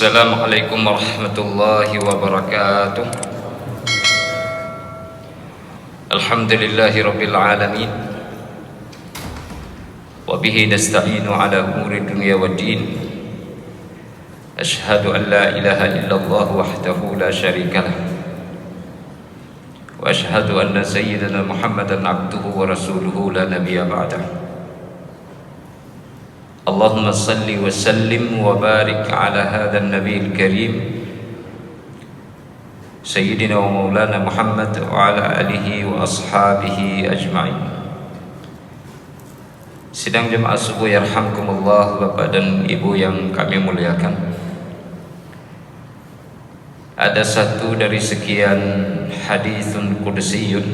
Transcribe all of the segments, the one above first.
Assalamualaikum warahmatullahi wabarakatuh. Alhamdulillahi rabbil alamin. Wa bihi nasta'inu ala umuri dunya waddin. Ashhadu an la ilaha illallah wahdahu la syarika lah. Wa ashhadu anna sayyidana Muhammadan abduhu wa rasuluhu la nabiyya ba'dah. Allahumma salli wa sallim wa barik ala hadha an-nabiyil karim Sayyidina wa maulana Muhammad wa ala alihi wa ashabihi ajma'in. Sidang jemaah subuh yarhamkumullah, Bapak dan Ibu yang kami muliakan. Ada satu dari sekian haditsun qudsiyun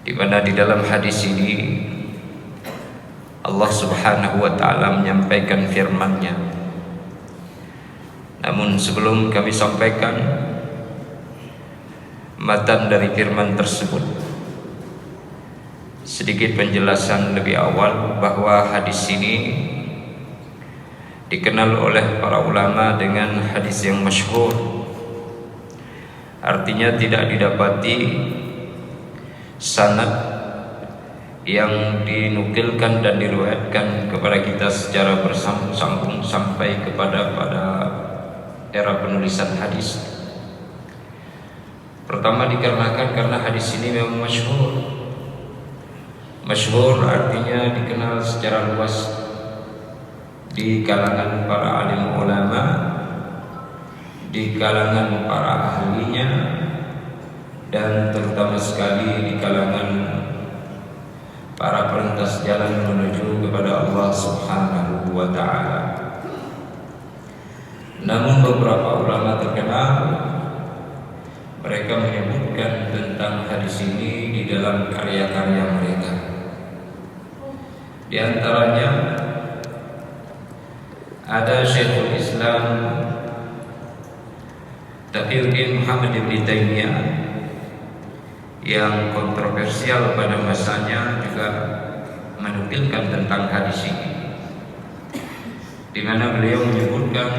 di mana di dalam hadis ini Allah Subhanahu wa ta'ala menyampaikan firman-Nya. Namun sebelum kami sampaikan matan dari firman tersebut, sedikit penjelasan lebih awal bahwa hadis ini dikenal oleh para ulama dengan hadis yang masyhur. Artinya tidak didapati sanad yang dinukilkan dan diriwayatkan kepada kita secara bersambung sampai kepada era penulisan hadis. Pertama dikarenakan karena hadis ini memang masyhur. Masyhur artinya dikenal secara luas di kalangan para alim ulama, di kalangan para ahlinya, dan terutama sekali di kalangan para pelintas jalan menuju kepada Allah Subhanahu wa ta'ala. Namun beberapa ulama terkenal mereka menyebutkan tentang hadis ini di dalam karya-karya mereka. Di antaranya ada Syekhul Islam Taqiyuddin Muhammad ibn Taimiyah yang kontroversial pada masanya juga menukilkan tentang hadis ini, di mana beliau menyebutkan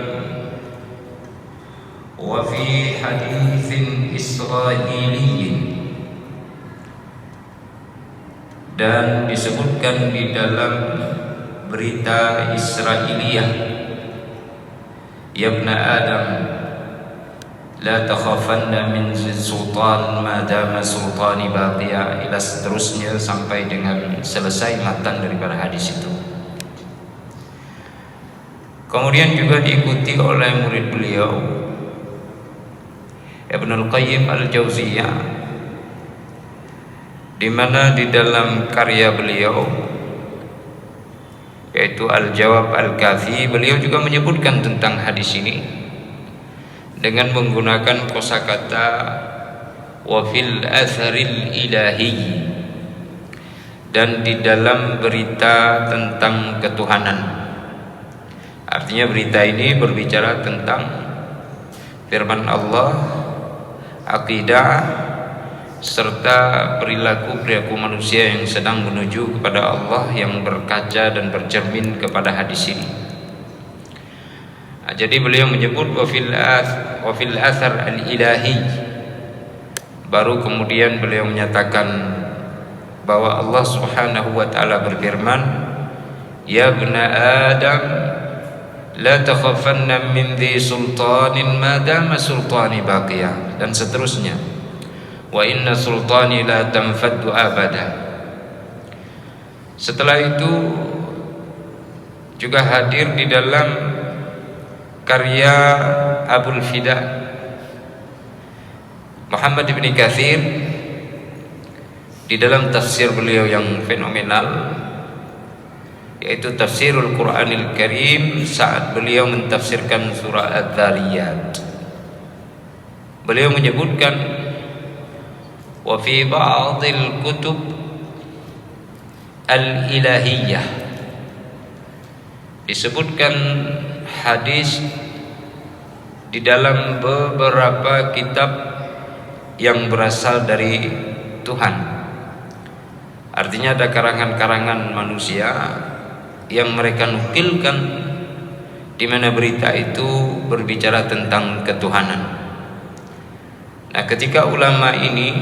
wa fi haditsin israiliyyin, dan disebutkan di dalam berita Israiliyah, ya ibna Adam la takhafanna min sultan ma dama sultani baqiya, ila seterusnya sampai dengan selesai matan daripada hadis itu. Kemudian juga diikuti oleh murid beliau Ibnul Qayyim al-Jauziyah, di mana di dalam karya beliau yaitu Al-Jawab Al-Kafi, beliau juga menyebutkan tentang hadis ini dengan menggunakan kosakata wa fil atharil ilahi, dan di dalam berita tentang ketuhanan. Artinya berita ini berbicara tentang firman Allah, akidah, serta perilaku manusia yang sedang menuju kepada Allah, yang berkaca dan bercermin kepada hadis ini. Jadi beliau menyebut wa fil athar al-ilahi, baru kemudian beliau menyatakan bahwa Allah Subhanahu wa ta'ala berfirman, ya ibna Adam la takhafanna min dhi sultanin ma dama sultani baqiyah, dan seterusnya, wa inna sultani la tanfaddu abada. Setelah itu juga hadir di dalam karya Abul Fida Muhammad ibn Katsir, di dalam tafsir beliau yang fenomenal, yaitu Tafsirul Quranil Karim, saat beliau mentafsirkan surah Adz-Dzariyat. Beliau menyebutkan wa fi ba'dil kutub al-ilahiyyah, disebutkan hadis di dalam beberapa kitab yang berasal dari Tuhan. Artinya ada karangan-karangan manusia yang mereka nukilkan di mana berita itu berbicara tentang ketuhanan. Nah, ketika ulama ini,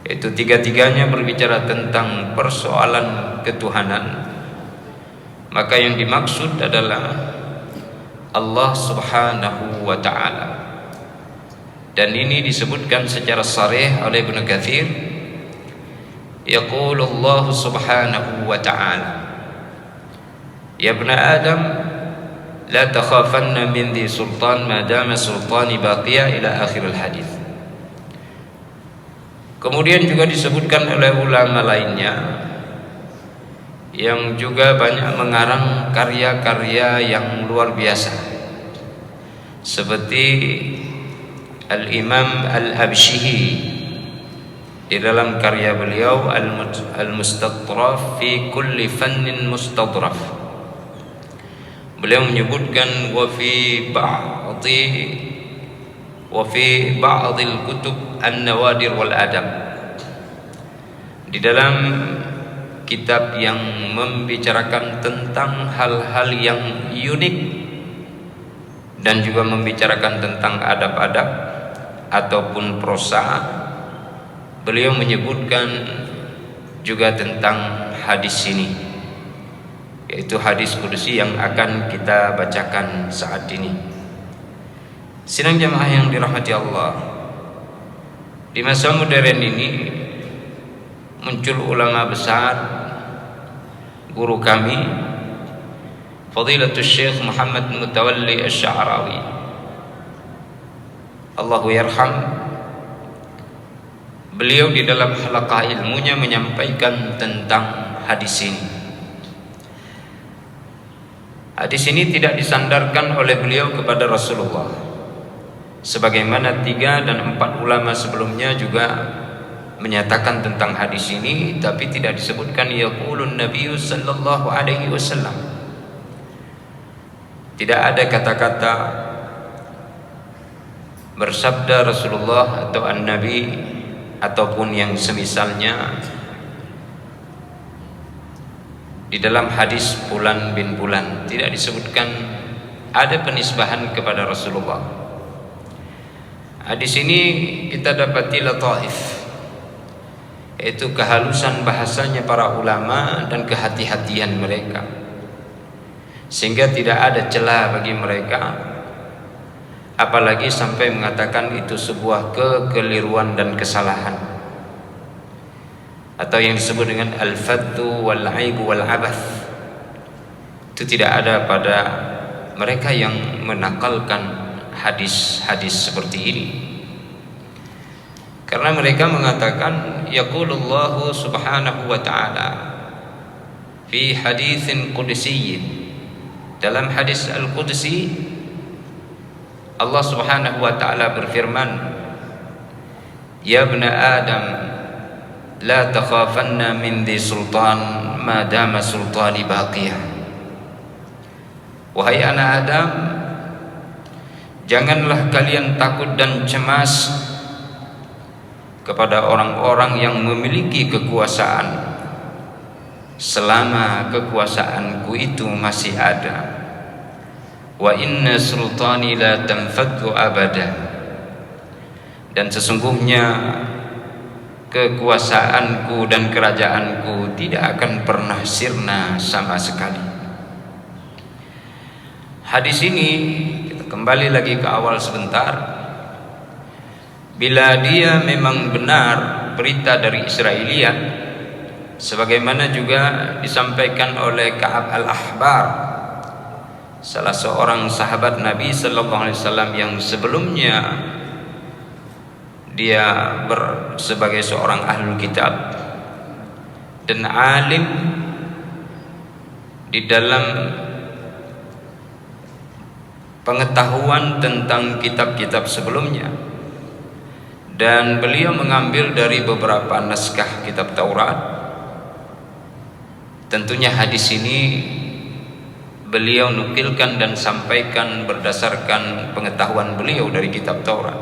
yaitu tiga-tiganya berbicara tentang persoalan ketuhanan, maka yang dimaksud adalah Allah Subhanahu wa ta'ala. Dan ini disebutkan secara sharih oleh Ibnu Katsir. Yaqulu Allah Subhanahu wa ta'ala, ya ibn Adam, la takhafanna min dhi sultan ma dama sultani baqiya, ila akhiril hadis. Kemudian juga disebutkan oleh ulama lainnya yang juga banyak mengarang karya-karya yang luar biasa, seperti Al-Imam Al-Abshihi di dalam karya beliau Al-Mustatraf fi kulli fannin mustadraf. Beliau menyebutkan wa fi ba'dil kutub an-nawadir wal adab, di dalam kitab yang membicarakan tentang hal-hal yang unik dan juga membicarakan tentang adab-adab ataupun prosa, beliau menyebutkan juga tentang hadis ini, yaitu hadis qudsi yang akan kita bacakan saat ini. Sidang jamaah yang dirahmati Allah, di masa modern ini muncul ulama besar, guru kami Fadilatul Syekh Muhammad Mutawalli Asy-Sya'rawi, Allahu yarham. Beliau di dalam halaqah ilmunya menyampaikan tentang hadis ini. Hadis ini tidak disandarkan oleh beliau kepada Rasulullah, sebagaimana 3 dan 4 ulama sebelumnya juga menyatakan tentang hadis ini, tapi tidak disebutkan yaqulun Nabi sallallahu alaihi wasallam. Tidak ada kata-kata bersabda Rasulullah atau An-Nabi ataupun yang semisalnya di dalam hadis Fulan bin Fulan. Tidak disebutkan ada penisbahan kepada Rasulullah. Hadis ini kita dapati lataif, yaitu kehalusan bahasanya para ulama dan kehati-hatian mereka, sehingga tidak ada celah bagi mereka apalagi sampai mengatakan itu sebuah kekeliruan dan kesalahan, atau yang disebut dengan al-faddu wal-aibu wal-abath. Itu tidak ada pada mereka yang menakalkan hadis-hadis seperti ini, karena mereka mengatakan yaqulullahu subhanahu wa ta'ala fi haditsin qudusiyyin. Dalam hadis al-qudsi Allah Subhanahu wa ta'ala berfirman, ya ibn Adam, la takhafanna min dhi sultan ma dama sultani baqiyah. Wahai anak Adam, janganlah kalian takut dan cemas kepada orang-orang yang memiliki kekuasaan selama kekuasaanku itu masih ada. Wa inna sultani la tanfaddu abada, dan sesungguhnya kekuasaanku dan kerajaanku tidak akan pernah sirna sama sekali. Hadis ini, kita kembali lagi ke awal sebentar. Bila dia memang benar berita dari Israiliyat, sebagaimana juga disampaikan oleh Ka'ab al-Ahbar, salah seorang sahabat Nabi sallallahu alaihi wasallam yang sebelumnya dia sebagai seorang ahlul kitab dan alim di dalam pengetahuan tentang kitab-kitab sebelumnya, dan beliau mengambil dari beberapa naskah kitab Taurat. Tentunya hadis ini beliau nukilkan dan sampaikan berdasarkan pengetahuan beliau dari kitab Taurat.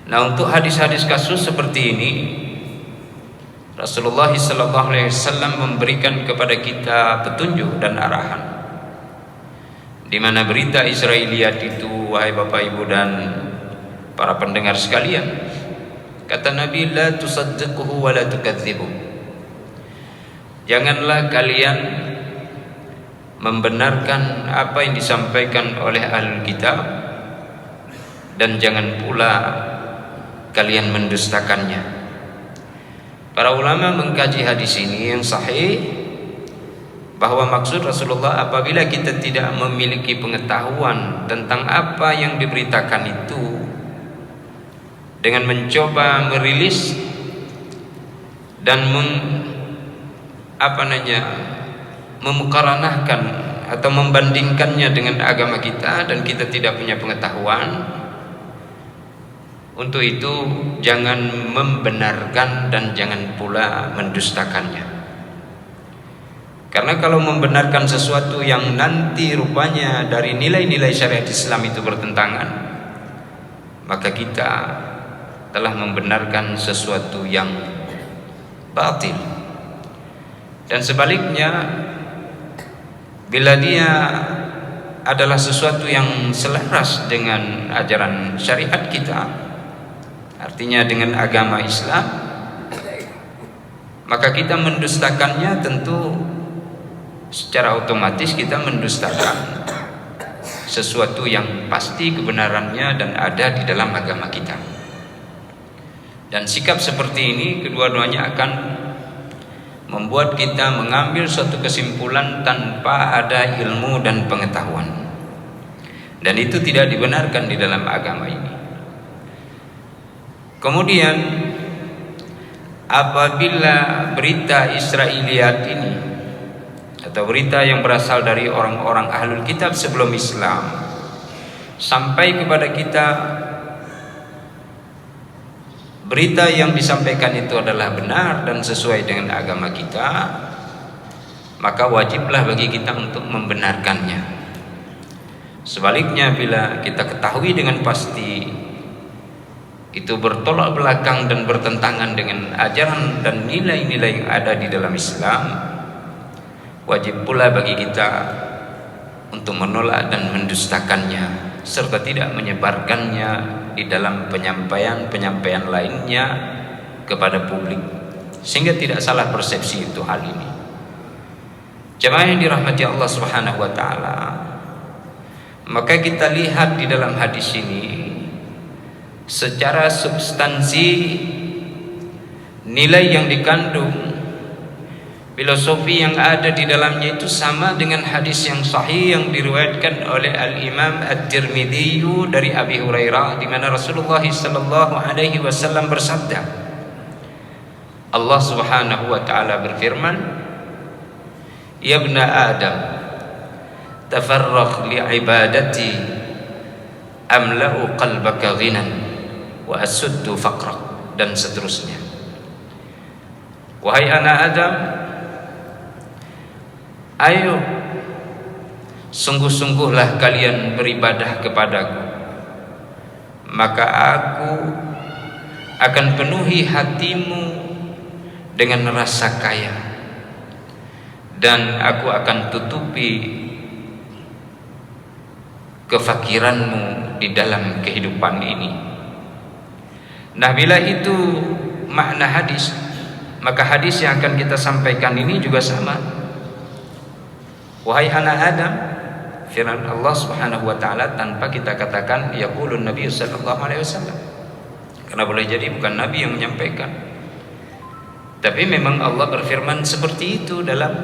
Nah, untuk hadis-hadis kasus seperti ini, Rasulullah SAW memberikan kepada kita petunjuk dan arahan. di mana berita Israiliyat itu, wahai Bapak Ibu dan para pendengar sekalian, kata Nabi, la tusaddiquhu wa la tukadzibuh. Janganlah kalian membenarkan apa yang disampaikan oleh Ahlul Kitab, dan jangan pula kalian mendustakannya. Para ulama mengkaji hadis ini yang sahih, bahwa maksud Rasulullah apabila kita tidak memiliki pengetahuan tentang apa yang diberitakan itu, dengan mencoba merilis dan memukaranahkan atau membandingkannya dengan agama kita, dan kita tidak punya pengetahuan, untuk itu jangan membenarkan dan jangan pula mendustakannya. Karena kalau membenarkan sesuatu yang nanti rupanya dari nilai-nilai syariat Islam itu bertentangan, maka kita telah membenarkan sesuatu yang batil. Dan sebaliknya, bila dia adalah sesuatu yang selaras dengan ajaran syariat kita, artinya dengan agama Islam, maka kita mendustakannya tentu secara otomatis kita mendustakan sesuatu yang pasti kebenarannya dan ada di dalam agama kita. Dan sikap seperti ini kedua-duanya akan membuat kita mengambil suatu kesimpulan tanpa ada ilmu dan pengetahuan, dan itu tidak dibenarkan di dalam agama ini. Kemudian apabila berita Israiliyat ini atau berita yang berasal dari orang-orang Ahlul Kitab sebelum Islam sampai kepada kita, berita yang disampaikan itu adalah benar dan sesuai dengan agama kita, maka wajiblah bagi kita untuk membenarkannya. Sebaliknya, bila kita ketahui dengan pasti itu bertolak belakang dan bertentangan dengan ajaran dan nilai-nilai yang ada di dalam Islam, wajib pula bagi kita untuk menolak dan mendustakannya, serta tidak menyebarkannya di dalam penyampaian lainnya kepada publik, sehingga tidak salah persepsi itu hal ini. Jemaah yang dirahmati Allah Subhanahu wa taala, maka kita lihat di dalam hadis ini secara substansi nilai yang dikandung, filosofi yang ada di dalamnya itu sama dengan hadis yang sahih yang diriwayatkan oleh Al-Imam At-Tirmidzi dari Abi Hurairah, di mana Rasulullah sallallahu alaihi wasallam bersabda, Allah Subhanahu wa taala berfirman, "Ya ibna Adam, tafarragh li ibadati amla'u qalbaka ghinan wa asuddu faqrak," dan seterusnya. Wahai anak Adam, ayo sungguh-sungguhlah kalian beribadah kepadaku, maka aku akan penuhi hatimu dengan rasa kaya, dan aku akan tutupi kefakiranmu di dalam kehidupan ini. Nah, bila itu makna hadis, maka hadis yang akan kita sampaikan ini juga sama. Wahai anak Adam, firman Allah Subhanahu wa taala tanpa kita katakan yaqulun Nabi sallallahu alaihi wasallam. Karena boleh jadi bukan Nabi yang menyampaikan, tapi memang Allah berfirman seperti itu dalam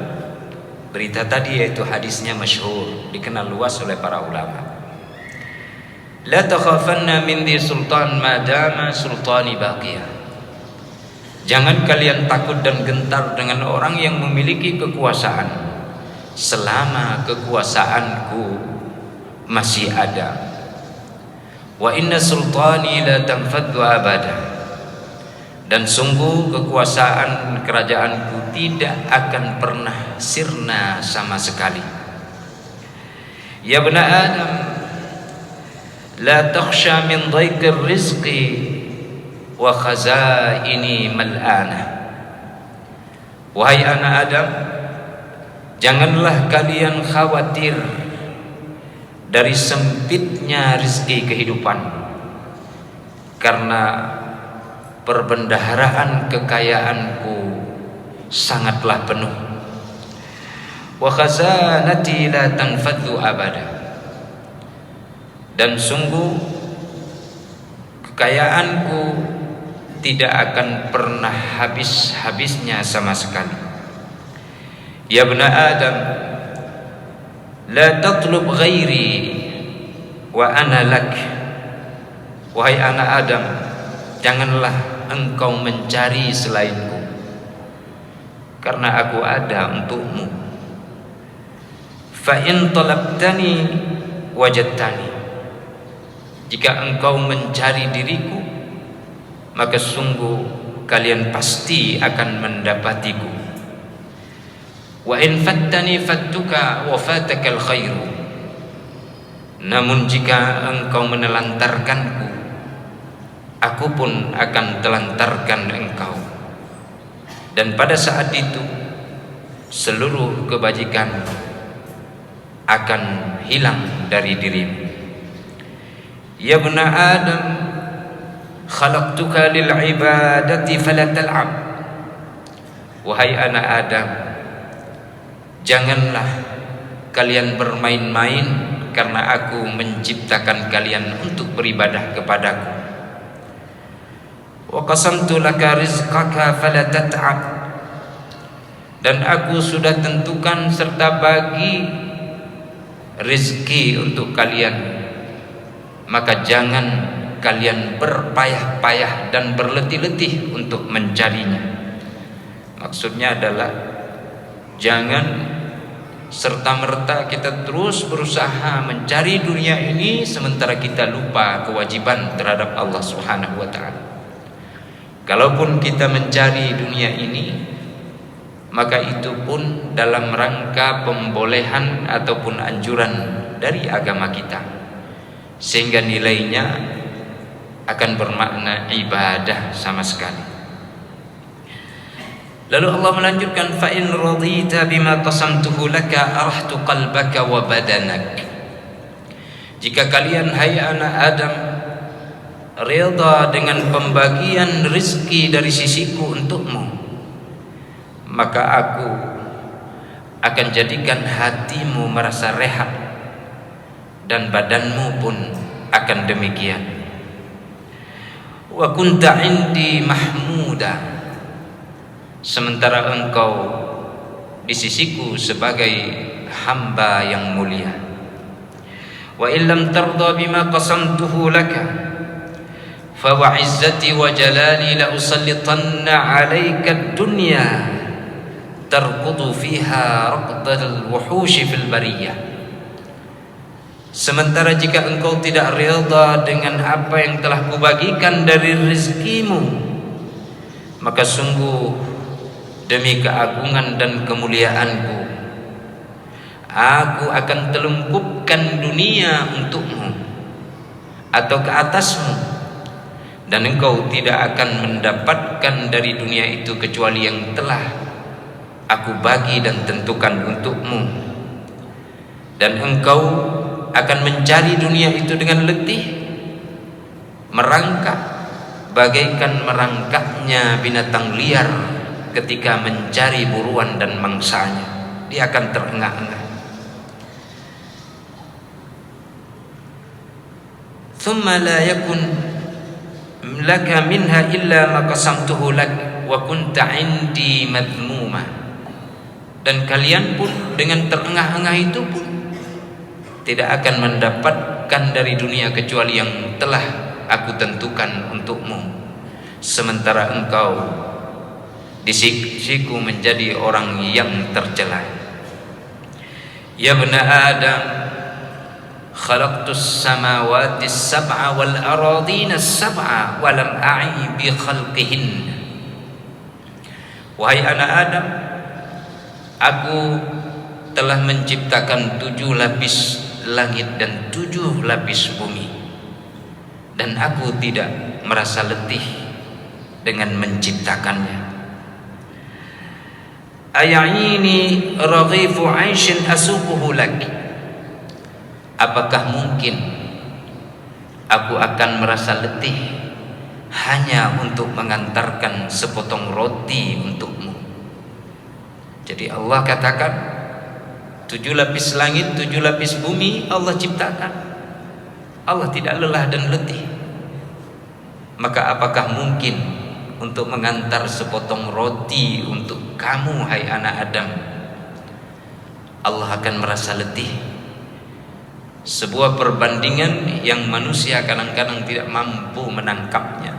berita tadi, yaitu hadisnya masyhur, dikenal luas oleh para ulama. La takhafanna min di sultan madama sultani baqiyah. Jangan kalian takut dan gentar dengan orang yang memiliki kekuasaan selama kekuasaanku masih ada. Wa inna sultani la tanfaddu abada. Dan sungguh kekuasaan kerajaanku tidak akan pernah sirna sama sekali. Ya bani Adam, la takhsha min dhaiqir rizqi wa khazaini mal'ana. Wahai anak Adam, janganlah kalian khawatir dari sempitnya rizki kehidupan, karena perbendaharaan kekayaanku sangatlah penuh. Wa khazanati la tanfadhu abada, dan sungguh kekayaanku tidak akan pernah habis-habisnya sama sekali. Ya bna Adam, la tatlub ghairi wa ana lak. Wahai anak Adam, janganlah engkau mencari selainku, karena aku ada untukmu. Fa in talabtani wajadtani. Jika engkau mencari diriku, maka sungguh kalian pasti akan mendapatiku. Wa in fattani fattuka wa fatakal khairu. Namun jika engkau menelantarkanku, aku pun akan telantarkan engkau. Dan pada saat itu seluruh kebajikan akan hilang dari dirimu. Ya bna Adam, khalaqtuka lil ibadati fala tal'ab. Wahai anak Adam, janganlah kalian bermain-main, karena aku menciptakan kalian untuk beribadah kepadaku. Wa qasamtu laka rizqaka fala tat'ab. Dan aku sudah tentukan serta bagi rezeki untuk kalian, maka jangan kalian berpayah-payah dan berletih-letih untuk mencarinya. Maksudnya adalah jangan serta-merta kita terus berusaha mencari dunia ini sementara kita lupa kewajiban terhadap Allah Subhanahu wa taala. Kalaupun kita mencari dunia ini, maka itu pun dalam rangka pembolehan ataupun anjuran dari agama kita, sehingga nilainya akan bermakna ibadah sama sekali. Lalu Allah melanjutkan, fa in radita bima qasamtuhu laka arahtu qalbaka wa badanak. Jika kalian hai anak Adam reda dengan pembagian rezeki dari sisiku untukmu, maka aku akan jadikan hatimu merasa rehat, dan badanmu pun akan demikian. Wa kunta indi mahmuda. Sementara engkau di sisiku sebagai hamba yang mulia. Wa illam tarda bima qasamtuhu laka fa wa izzati wa jalali la usallitanna 'alaika ad-dunya tarqudu fiha raqdal wuhush fil bariyah. Sementara jika engkau tidak reda dengan apa yang telah kubagikan dari rezekimu, maka sungguh demi keagungan dan kemuliaanku, aku akan telungkupkan dunia untukmu atau ke atasmu, dan engkau tidak akan mendapatkan dari dunia itu kecuali yang telah aku bagi dan tentukan untukmu. Dan engkau akan mencari dunia itu dengan letih, merangkak bagaikan merangkaknya binatang liar ketika mencari buruan dan mangsanya. Dia akan terengah-engah. Thumma la yakun laka minha illa ma qasamtuhu lak wa kunta indi madhmuma. Dan kalian pun dengan terengah-engah itu pun tidak akan mendapatkan dari dunia kecuali yang telah aku tentukan untukmu, sementara engkau di sisiku menjadi orang yang tercela. Ya bna Adam, khalaqtus samawati as-sab'a wal aradina as-sab'a wa lam a'i bi khalqihin. Wahai anak Adam, aku telah menciptakan 7 lapis langit dan 7 lapis bumi, dan aku tidak merasa letih dengan menciptakannya. Ay'ini raghifu 'aishin asuquhu lak. apakah mungkin aku akan merasa letih hanya untuk mengantarkan sepotong roti untukmu? Jadi Allah katakan 7 lapis langit, 7 lapis bumi Allah ciptakan. Allah tidak lelah dan letih. Maka apakah mungkin untuk mengantar sepotong roti untuk kamu, hai anak Adam, Allah akan merasa letih? Sebuah perbandingan yang manusia kadang-kadang tidak mampu menangkapnya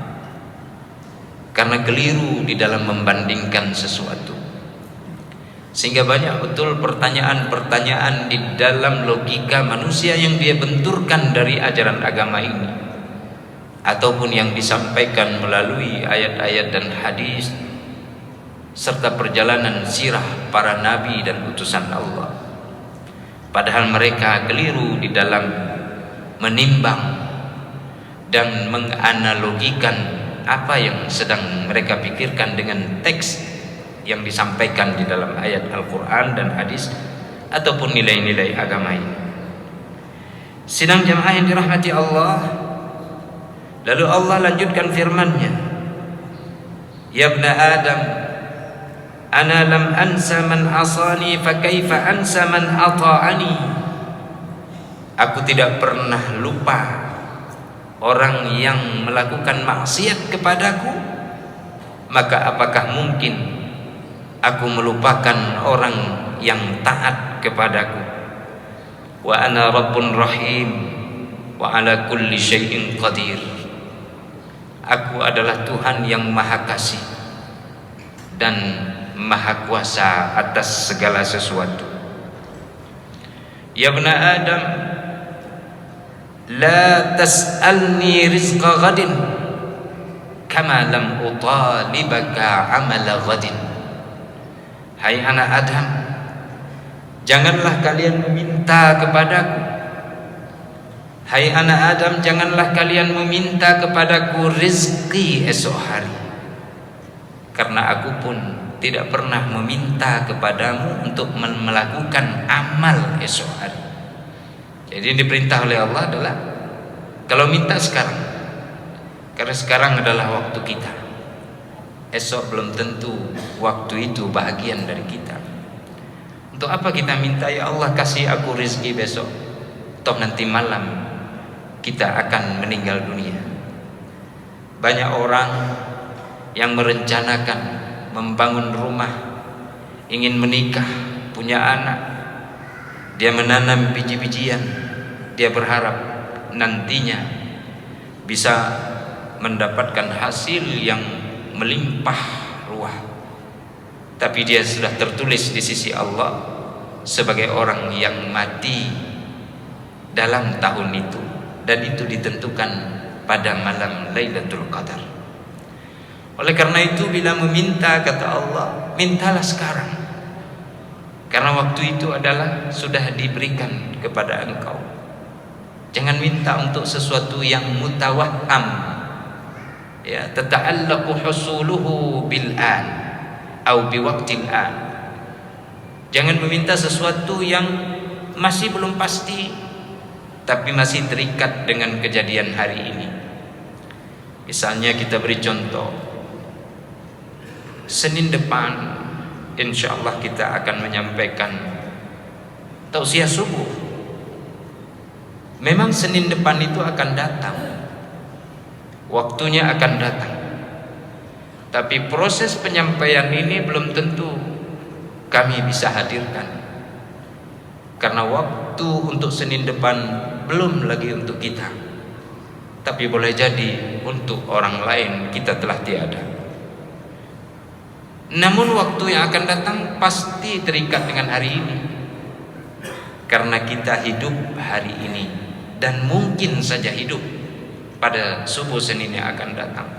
karena keliru di dalam membandingkan sesuatu. Sehingga banyak betul pertanyaan-pertanyaan di dalam logika manusia yang dia benturkan dari ajaran agama ini, ataupun yang disampaikan melalui ayat-ayat dan hadis serta perjalanan sirah para nabi dan utusan Allah. Padahal mereka keliru di dalam menimbang dan menganalogikan apa yang sedang mereka pikirkan dengan teks yang disampaikan di dalam ayat Al-Quran dan hadis ataupun nilai-nilai agama ini. Sidang jamaah yang dirahmati Allah, lalu Allah lanjutkan firman-Nya, ya ibna Adam, ana lam ansa man asani fa kaifa ansa man ata'ani. Aku tidak pernah lupa orang yang melakukan maksiat kepadaku, maka apakah mungkin aku melupakan orang yang taat kepadaku? Wa ana rabbun rahim wa ala kulli syai'in qadir. Aku adalah Tuhan yang maha kasih dan maha kuasa atas segala sesuatu. Ya ibna Adam, la tas'alni rizqa ghadin kama lam utalibaka amala ghadin. Hai anak Adam, janganlah kalian meminta kepadaku. Hai anak Adam, janganlah kalian meminta kepadaku rezeki esok hari, karena aku pun tidak pernah meminta kepadamu untuk melakukan amal esok hari. Jadi yang diperintah oleh Allah adalah kalau minta sekarang, karena sekarang adalah waktu kita. Esok belum tentu waktu itu bagian dari kita. Untuk apa kita minta, ya Allah kasih aku rezeki besok, toh nanti malam kita akan meninggal dunia. Banyak orang yang merencanakan membangun rumah, ingin menikah, punya anak, dia menanam biji-bijian, dia berharap nantinya bisa mendapatkan hasil yang melimpah ruah, tapi dia sudah tertulis di sisi Allah sebagai orang yang mati dalam tahun itu, dan itu ditentukan pada malam Lailatul Qadar. Oleh karena itu, bila meminta, kata Allah, mintalah sekarang, karena waktu itu adalah sudah diberikan kepada engkau. Jangan minta untuk sesuatu yang mutawahham, ya, tata'allaqu husuluhu bil an au bi waqtil an. Jangan meminta sesuatu yang masih belum pasti tapi masih terikat dengan kejadian hari ini. Misalnya kita beri contoh, Senin depan insyaallah kita akan menyampaikan tausiah subuh. Memang Senin depan itu akan datang, waktunya akan datang, tapi proses penyampaian ini belum tentu kami bisa hadirkan, karena waktu untuk Senin depan belum lagi untuk kita, tapi boleh jadi untuk orang lain kita telah tiada. Namun waktu yang akan datang pasti terikat dengan hari ini, karena kita hidup hari ini dan mungkin saja hidup pada subuh Senin yang akan datang.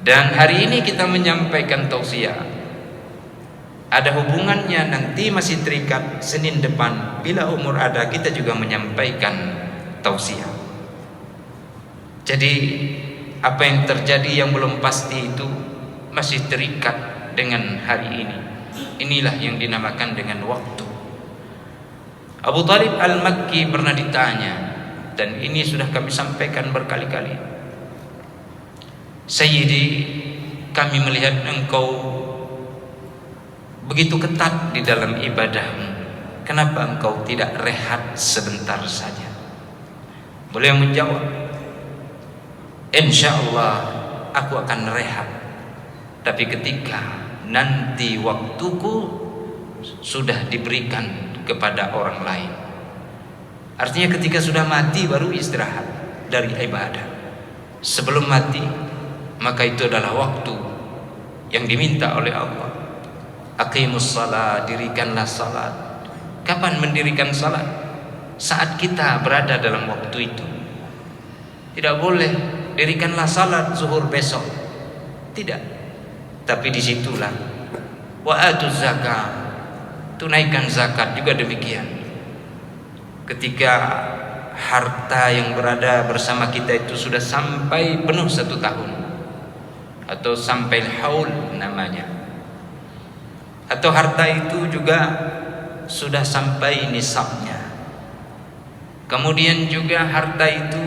Dan hari ini kita menyampaikan tausiah, ada hubungannya nanti masih terikat Senin depan. Bila umur ada, kita juga menyampaikan tausiah. Jadi apa yang terjadi yang belum pasti itu masih terikat dengan hari ini. Inilah yang dinamakan dengan waktu. Abu Talib Al-Makki pernah ditanya, dan ini sudah kami sampaikan berkali-kali, Sayyidi, kami melihat engkau begitu ketat di dalam ibadahmu, kenapa engkau tidak rehat sebentar saja? Beliau menjawab, insya Allah aku akan rehat, tapi ketika nanti waktuku sudah diberikan kepada orang lain. Artinya ketika sudah mati baru istirahat dari ibadah. Sebelum mati, maka itu adalah waktu yang diminta oleh Allah. Aqimus salat, dirikanlah salat. Kapan mendirikan salat? Saat kita berada dalam waktu itu. Tidak boleh dirikanlah salat zuhur besok. Tidak. Tapi disitulah wa atuz zakat, tunaikan zakat juga demikian. Ketika harta yang berada bersama kita itu sudah sampai penuh 1 tahun, atau sampai haul namanya, atau harta itu juga sudah sampai nisabnya, kemudian juga harta itu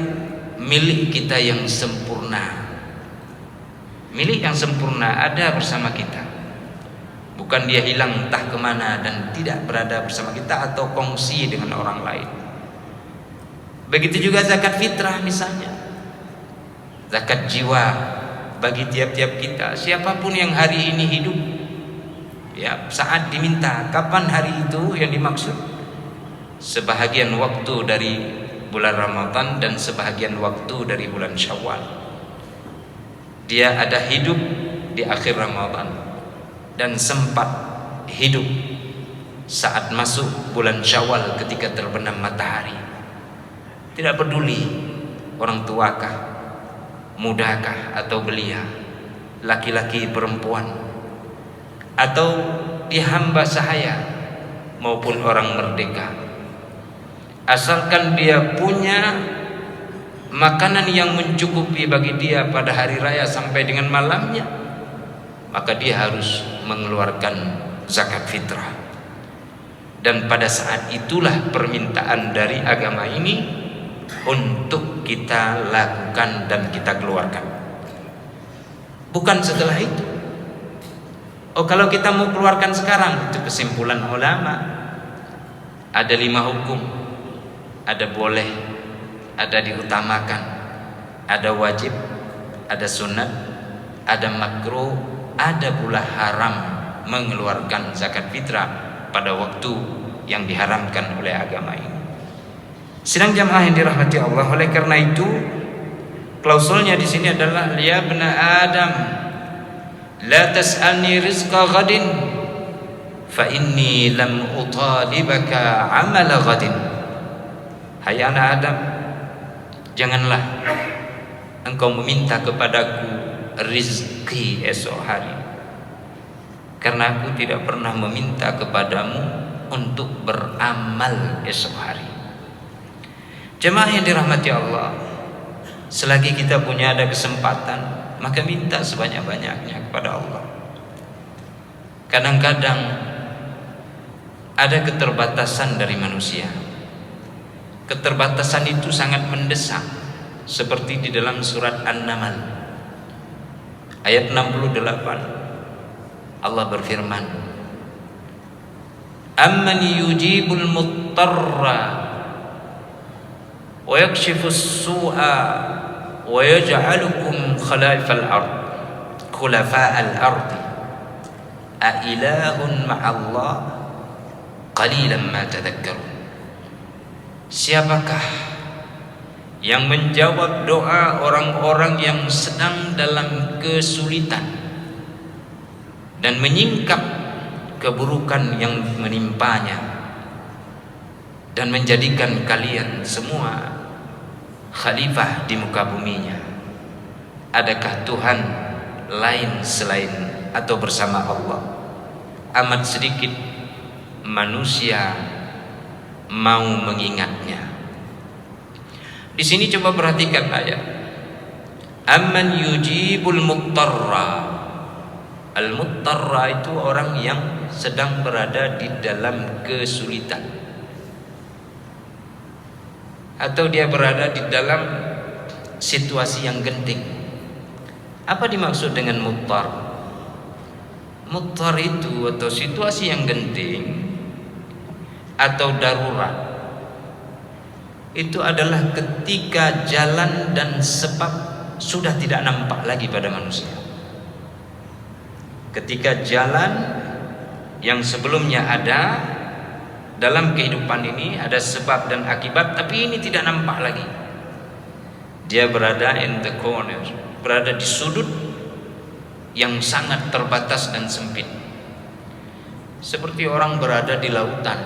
milik kita yang sempurna. Milik yang sempurna ada bersama kita, bukan dia hilang entah kemana dan tidak berada bersama kita atau kongsi dengan orang lain. Begitu juga zakat fitrah misalnya, zakat jiwa bagi tiap-tiap kita, siapapun yang hari ini hidup, ya, saat diminta kapan hari itu yang dimaksud, sebahagian waktu dari bulan Ramadan dan sebahagian waktu dari bulan Syawal. Dia ada hidup di akhir Ramadan dan sempat hidup saat masuk bulan Syawal ketika terbenam matahari. Tidak peduli orang tuakah, mudakah atau belia, laki-laki perempuan, atau dia hamba sahaya maupun orang merdeka, asalkan dia punya makanan yang mencukupi bagi dia pada hari raya sampai dengan malamnya, maka dia harus mengeluarkan zakat fitrah. Dan pada saat itulah permintaan dari agama ini untuk kita lakukan dan kita keluarkan, bukan setelah itu. Oh, kalau kita mau keluarkan sekarang, itu kesimpulan ulama, ada 5 hukum, ada boleh, ada diutamakan, ada wajib, ada sunat, ada makruh, ada pula haram mengeluarkan zakat fitrah pada waktu yang diharamkan oleh agama ini. Sidang jamaah yang dirahmati Allah, oleh karena itu klausulnya di sini adalah ya bna Adam la tas'alni rizqa ghadin fa inni lam utalibaka amala ghadin. Hai anak Adam, janganlah engkau meminta kepadaku rizki esok hari, karena aku tidak pernah meminta kepadamu untuk beramal esok hari. Jemaah yang dirahmati Allah, selagi kita punya ada kesempatan, maka minta sebanyak-banyaknya kepada Allah. Kadang-kadang ada keterbatasan dari manusia. Keterbatasan itu sangat mendesak, seperti di dalam surat An-Naml ayat 68. Allah berfirman, amman yujibul muttarra wa yakshifus su'a wa yaj'alukum khulafa'al ardi a ilahun ma'allah qalilan ma tadhakkarun. Siapakah yang menjawab doa orang-orang yang sedang dalam kesulitan dan menyingkap keburukan yang menimpanya dan menjadikan kalian semua khalifah di muka buminya? Adakah Tuhan lain selain atau bersama Allah? Amat sedikit manusia mau mengingatnya. Di sini coba perhatikan ayat. Amman yujibul muttarra. Al-muttarra itu orang yang sedang berada di dalam kesulitan. atau dia berada di dalam situasi yang genting. Apa dimaksud dengan muttar? Muttar itu atau situasi yang genting atau darurat itu adalah ketika jalan dan sebab sudah tidak nampak lagi pada manusia. Ketika jalan yang sebelumnya ada dalam kehidupan ini, ada sebab dan akibat, tapi ini tidak nampak lagi. Dia berada in the corner, berada di sudut yang sangat terbatas dan sempit. Seperti orang berada di lautan,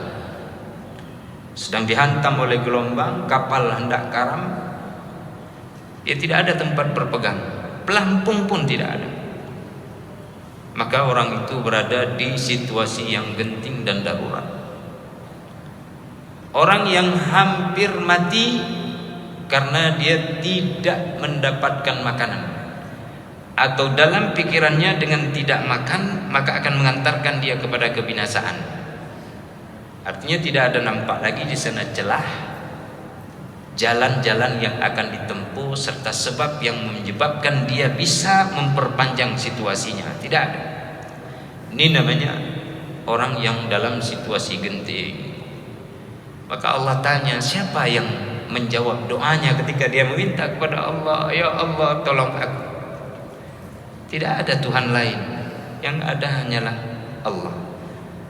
sedang dihantam oleh gelombang, kapal hendak karam, dia tidak ada tempat berpegang, pelampung pun tidak ada. Maka orang itu berada di situasi yang genting dan darurat. Orang yang hampir mati karena dia tidak mendapatkan makanan, atau dalam pikirannya dengan tidak makan maka akan mengantarkan dia kepada kebinasaan. Artinya tidak ada nampak lagi di sana celah jalan-jalan yang akan ditempuh serta sebab yang menyebabkan dia bisa memperpanjang situasinya. Tidak ada. Ini namanya orang yang dalam situasi genting. Maka Allah tanya, siapa yang menjawab doanya ketika dia meminta kepada Allah, ya Allah tolong aku. Tidak ada Tuhan lain, yang ada hanyalah Allah.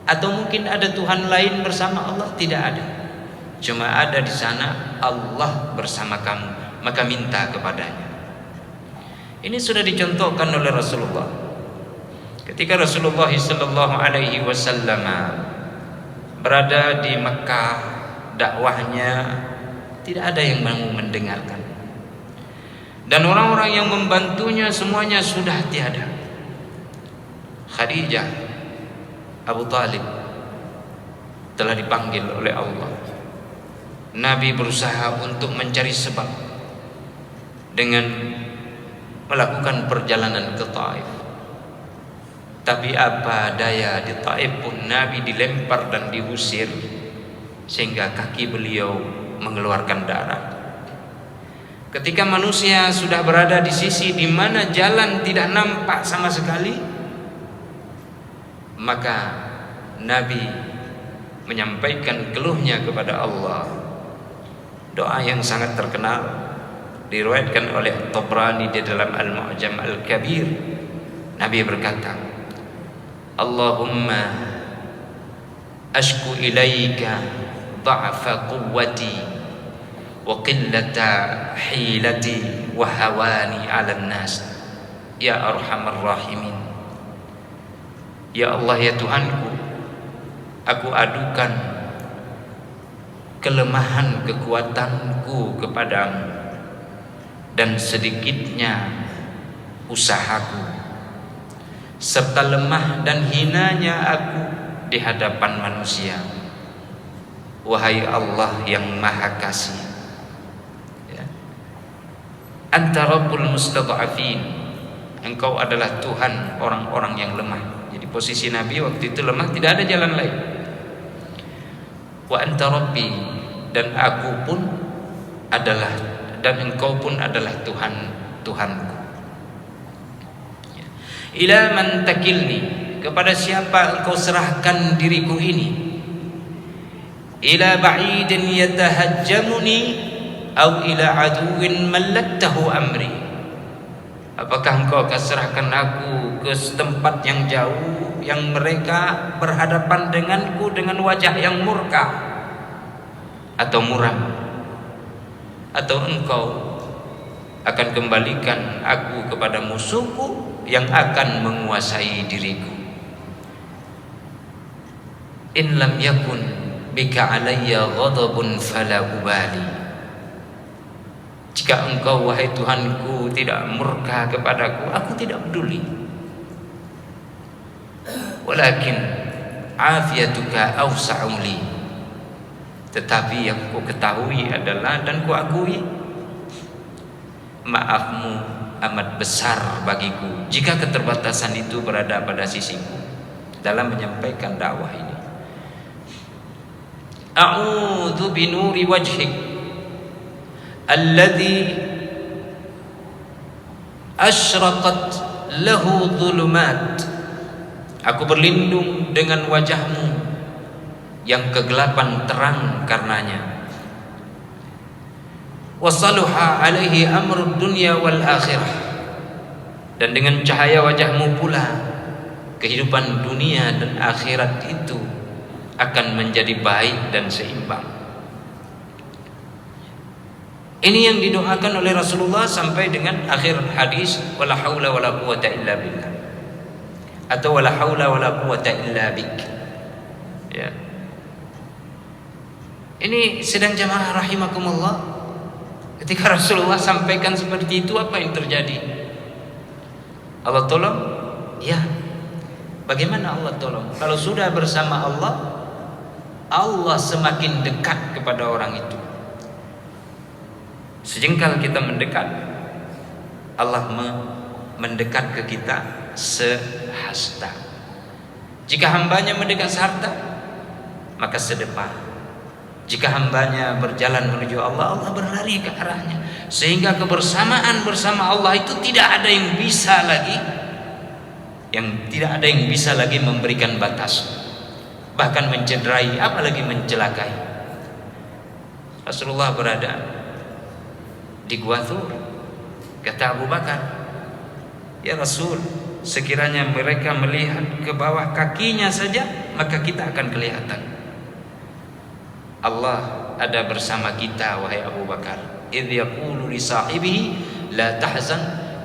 Atau mungkin ada Tuhan lain bersama Allah? Tidak ada. Cuma ada di sana Allah bersama kamu, maka minta kepadanya. Ini sudah dicontohkan oleh Rasulullah. Ketika Rasulullah SAW berada di Mekah, dakwahnya tidak ada yang mau mendengarkan. Dan orang-orang yang membantunya semuanya sudah tiada. Khadijah, Abu Talib telah dipanggil oleh Allah. Nabi berusaha untuk mencari sebab dengan melakukan perjalanan ke Taif. Tapi apa daya, di Taif pun Nabi dilempar dan diusir sehingga kaki beliau mengeluarkan darah. Ketika manusia sudah berada di sisi di mana jalan tidak nampak sama sekali, maka Nabi menyampaikan keluhnya kepada Allah. Doa yang sangat terkenal diriwayatkan oleh Tabrani di dalam Al-Mu'jam Al-Kabir. Nabi berkata, Allahumma ashku ilaika dha'fa quwwati wa qillata hilati wa hawani 'alan nas ya arhamar rahimin. Ya Allah, ya Tuhanku, aku adukan kelemahan kekuatanku kepadamu dan sedikitnya usahaku, serta lemah dan hinanya aku di hadapan manusia. Wahai Allah yang Maha Kasih, ya. Anta Rabbul Mustad'afin, Engkau adalah Tuhan orang-orang yang lemah. Jadi posisi Nabi waktu itu lemah, tidak ada jalan lain. Wa anta Rabbi, dan aku pun adalah, dan Engkau pun adalah Tuhanku. Ila man takilni, kepada siapa Engkau serahkan diriku ini? Ila ba'idin yatahajjamuni au ila aduwin mallattahu amri. Apakah Engkau akan serahkan aku ke tempat yang jauh yang mereka berhadapan denganku dengan wajah yang murka atau muram, atau Engkau akan kembalikan aku kepada musuhku yang akan menguasai diriku? In lam yakun bika alayya ghadabun fala ubali. Jika Engkau wahai Tuhanku tidak murka kepadaku, aku tidak peduli. Walakin afiyatuka awsa'u li, tetapi yang ku ketahui adalah dan ku akui, maafmu amat besar bagiku jika keterbatasan itu berada pada sisiku dalam menyampaikan dakwah ini. A'udzu binuri wajhik, alladzi asyraqat lahu dhulumat. Aku berlindung dengan wajahmu yang kegelapan terang karenanya. Wasaluha alaihi amrud dunya wal akhirah. Dan dengan cahaya wajahmu pula kehidupan dunia dan akhirat itu akan menjadi baik dan seimbang. Ini yang didoakan oleh Rasulullah sampai dengan akhir hadis, wala haula wala quwata illa billah, atau wala haula wala quwata illa bik. Ya. Ini sedang jamaah rahimakumullah. Ketika Rasulullah sampaikan seperti itu, apa yang terjadi? Allah tolong? Ya. Bagaimana Allah tolong? Kalau sudah bersama Allah, Allah semakin dekat kepada orang itu. Sejengkal kita mendekat, Allah mendekat ke kita sehasta. Jika hambanya mendekat sehasta, maka sedepan. Jika hambanya berjalan menuju Allah, Allah berlari ke arahnya. Sehingga kebersamaan bersama Allah itu tidak ada yang bisa lagi memberikan batas, bahkan mencederai, apalagi mencelakai. Rasulullah berada di Gua Thur. Kata Abu Bakar, ya Rasul, sekiranya mereka melihat ke bawah kakinya saja, maka kita akan kelihatan. Allah ada bersama kita, wahai Abu Bakar. Idh yaqulu li sahibihi la tahzan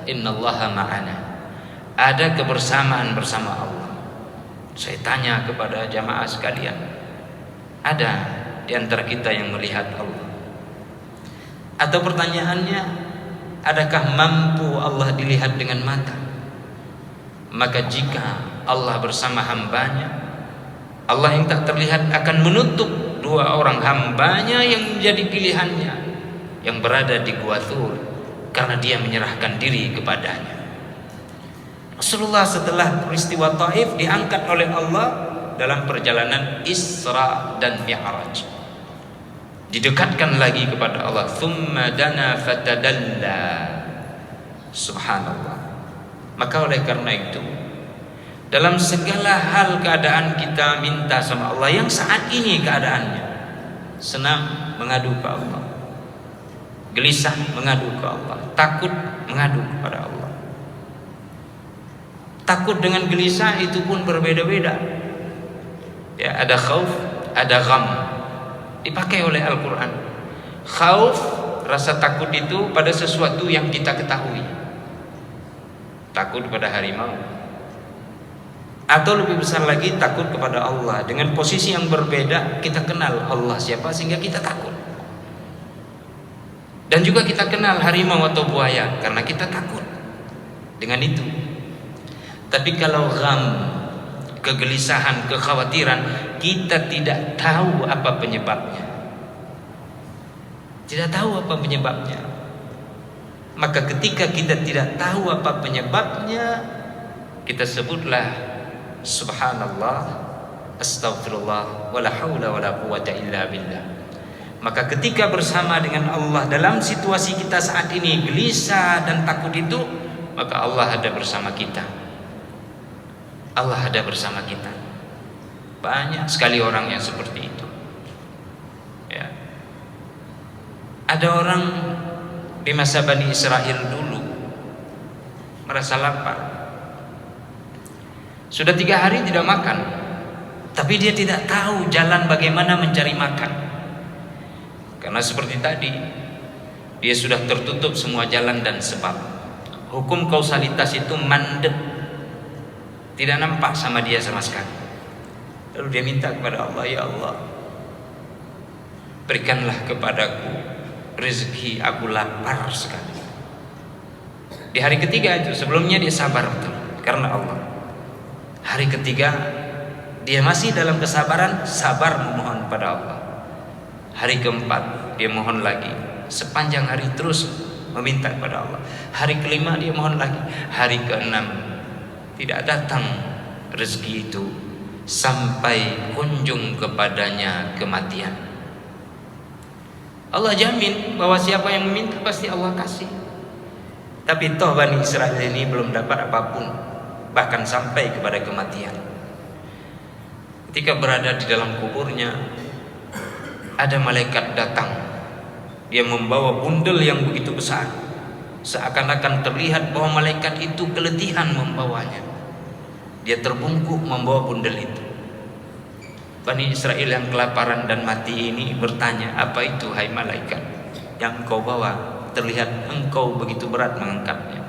innallaha ma'ana. Ada kebersamaan bersama Allah. Saya tanya kepada jamaah sekalian, ada di antara kita yang melihat Allah? Atau pertanyaannya, adakah mampu Allah dilihat dengan mata? Maka jika Allah bersama hambanya, Allah yang tak terlihat akan menutup dua orang hambanya yang menjadi pilihannya, yang berada di Gua Thur, karena dia menyerahkan diri kepadanya. Rasulullah setelah peristiwa Taif diangkat oleh Allah dalam perjalanan Isra dan Mi'raj, didekatkan lagi kepada Allah. Thumma dana fatadalla. Subhanallah. Maka oleh karena itu, dalam segala hal keadaan kita minta sama Allah yang saat ini keadaannya senang, mengadu ke Allah, gelisah, mengadu ke Allah, takut, mengadu kepada Allah. Takut dengan gelisah itu pun berbeda-beda. Ya, ada khauf, ada gham. Dipakai oleh Al-Quran. Khauf, rasa takut itu pada sesuatu yang kita ketahui. Takut pada harimau. Atau lebih besar lagi, takut kepada Allah. Dengan posisi yang berbeda, kita kenal Allah siapa sehingga kita takut. Dan juga kita kenal harimau atau buaya karena kita takut dengan itu. Tapi kalau gham, kegelisahan, kekhawatiran, kita tidak tahu apa penyebabnya. Tidak tahu apa penyebabnya. Maka ketika kita tidak tahu apa penyebabnya, kita sebutlah subhanallah, astaghfirullah, wala haula wala quwata illa billah. Maka ketika bersama dengan Allah dalam situasi kita saat ini gelisah dan takut itu, maka Allah ada bersama kita. Allah ada bersama kita. Banyak sekali orang yang seperti itu. Ya. Ada orang di masa Bani Israel dulu merasa lapar. Sudah 3 hari tidak makan, tapi dia tidak tahu jalan bagaimana mencari makan. Karena seperti tadi, dia sudah tertutup semua jalan dan sebab. Hukum kausalitas itu mandek, tidak nampak sama dia sama sekali. Lalu dia minta kepada Allah, ya Allah, berikanlah kepadaku rezeki, aku lapar sekali. Di hari ketiga itu, sebelumnya dia sabar betul karena Allah. Hari ketiga dia masih dalam kesabaran, sabar memohon pada Allah. Hari keempat dia mohon lagi, sepanjang hari terus meminta kepada Allah. Hari kelima dia mohon lagi. Hari keenam tidak datang rezeki itu sampai kunjung kepadanya kematian. Allah jamin bahwa siapa yang meminta pasti Allah kasih. Tapi toh Bani Israel ini belum dapat apapun, bahkan sampai kepada kematian. Ketika berada di dalam kuburnya, ada malaikat datang. Dia membawa bundel yang begitu besar. Seakan-akan terlihat bahwa malaikat itu keletihan membawanya. Dia terbungkuk membawa bundel itu. Bani Israel yang kelaparan dan mati ini bertanya, "Apa itu, hai malaikat, yang engkau bawa? Terlihat engkau begitu berat mengangkatnya."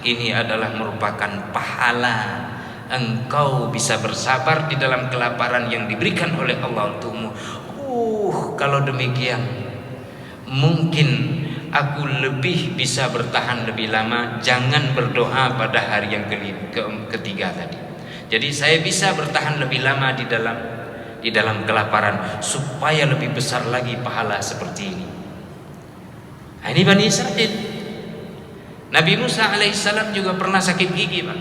Ini adalah merupakan pahala engkau bisa bersabar di dalam kelaparan yang diberikan oleh Allah untukmu. Kalau demikian, mungkin aku lebih bisa bertahan lebih lama. Jangan berdoa pada hari yang ketiga tadi. Jadi saya bisa bertahan lebih lama di dalam kelaparan supaya lebih besar lagi pahala seperti ini. Nah, ini Bani Israel. Nabi Musa alaihissalam juga pernah sakit gigi, Pak.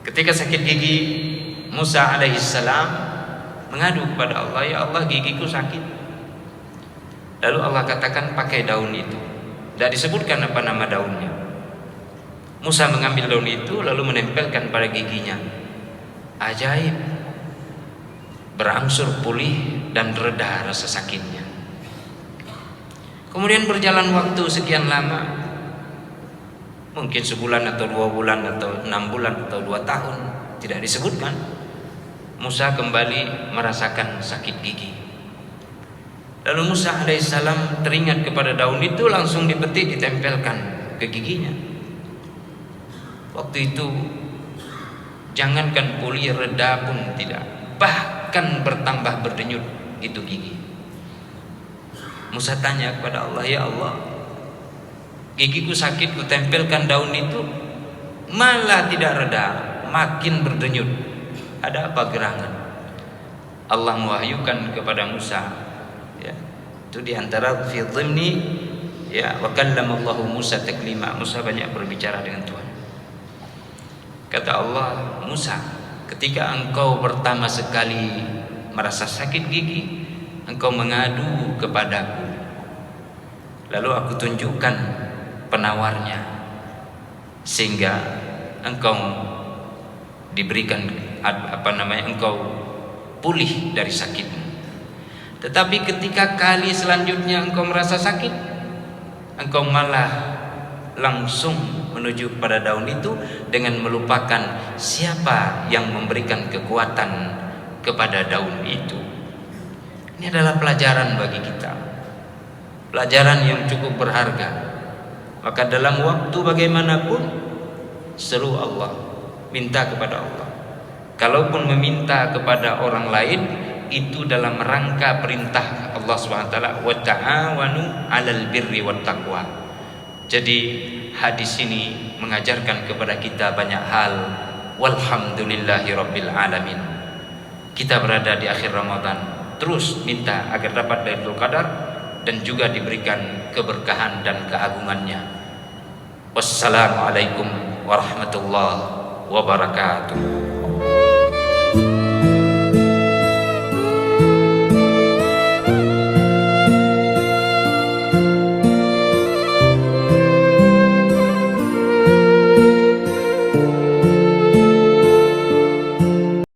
Ketika sakit gigi, Musa alaihissalam mengadu kepada Allah, "Ya Allah, gigiku sakit." Lalu Allah katakan, "Pakai daun itu." Tidak disebutkan apa nama daunnya. Musa mengambil daun itu lalu menempelkan pada giginya. Ajaib, berangsur pulih dan reda rasa sakitnya. Kemudian berjalan waktu sekian lama, mungkin sebulan atau 2 bulan atau 6 bulan atau 2 tahun, tidak disebutkan. Musa kembali merasakan sakit gigi. Lalu Musa alaihissalam teringat kepada daun itu, langsung dipetik, ditempelkan ke giginya. Waktu itu jangankan pulih, reda pun tidak, bahkan bertambah berdenyut itu gigi. Musa tanya kepada Allah, "Ya Allah, gigiku sakit, kutempelkan daun itu malah tidak reda, makin berdenyut. Ada apa gerangan?" Allah mewahyukan kepada Musa, ya, itu diantara fi dhimni, ya, wa kallamallahu Musa taklima. Musa banyak berbicara dengan Tuhan. Kata Allah, "Musa, ketika engkau pertama sekali merasa sakit gigi, engkau mengadu kepadaku. Lalu aku tunjukkan penawarnya, sehingga engkau diberikan engkau pulih dari sakitmu. Tetapi ketika kali selanjutnya engkau merasa sakit, engkau malah langsung menuju kepada daun itu dengan melupakan siapa yang memberikan kekuatan kepada daun itu." Ini adalah pelajaran bagi kita, pelajaran yang cukup berharga. Maka dalam waktu bagaimanapun, seru Allah, minta kepada Allah. Kalaupun meminta kepada orang lain, itu dalam rangka perintah Allah SWT, wa ta'awanu 'alal birri wat taqwa. Jadi hadis ini mengajarkan kepada kita banyak hal. Walhamdulillahirabbil alamin. Kita berada di akhir Ramadan, terus minta agar dapat Lailatul Qadar dan juga diberikan keberkahan dan keagungannya. Wassalamualaikum warahmatullahi wabarakatuh.